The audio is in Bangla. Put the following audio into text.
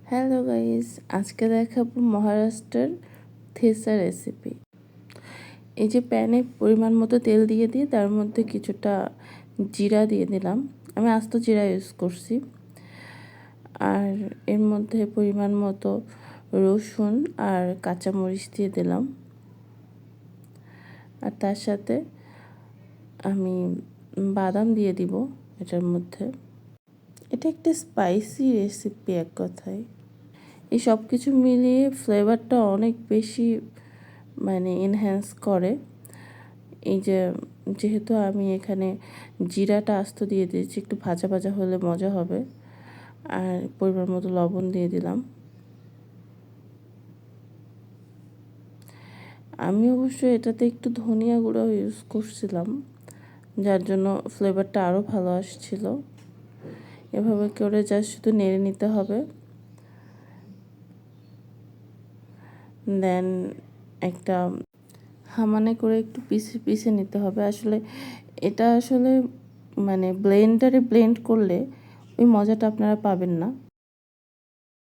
হ্যালো গাইস, আজকে দেখাবো মহারাষ্ট্রের থেসা রেসিপি। এই যে প্যানে পরিমাণ মতো তেল দিয়ে তার মধ্যে কিছুটা জিরা দিয়ে দিলাম। আমি আস্ত জিরা ইউজ করছি। আর এর মধ্যে পরিমাণ মতো রসুন আর কাঁচামরিচ দিয়ে দিলাম। আর তার সাথে আমি বাদাম দিয়ে দিব এটার মধ্যে। এটা একটা স্পাইসি রেসিপি এক কথায়। এই সব কিছু মিলিয়ে ফ্লেভারটা অনেক বেশি এনহ্যান্স করে। এই যে যেহেতু আমি এখানে জিরাটা আস্ত দিয়ে দিয়েছি, একটু ভাজা ভাজা হলে মজা হবে। আর পরিমাণ মতো লবণ দিয়ে দিলাম। আমি অবশ্য এটাতে একটু ধনিয়া গুঁড়াও ইউজ করছিলাম, যার জন্য ফ্লেভারটা আরও ভালো আসছিল। এভাবে করে জাস্ট শুধু নেড়ে নিতে হবে। দেন একটা হামানে করে একটু পিষে পিষে নিতে হবে। আসলে এটা ব্লেন্ডারে ব্লেন্ড করলে ওই মজাটা আপনারা পাবেন না।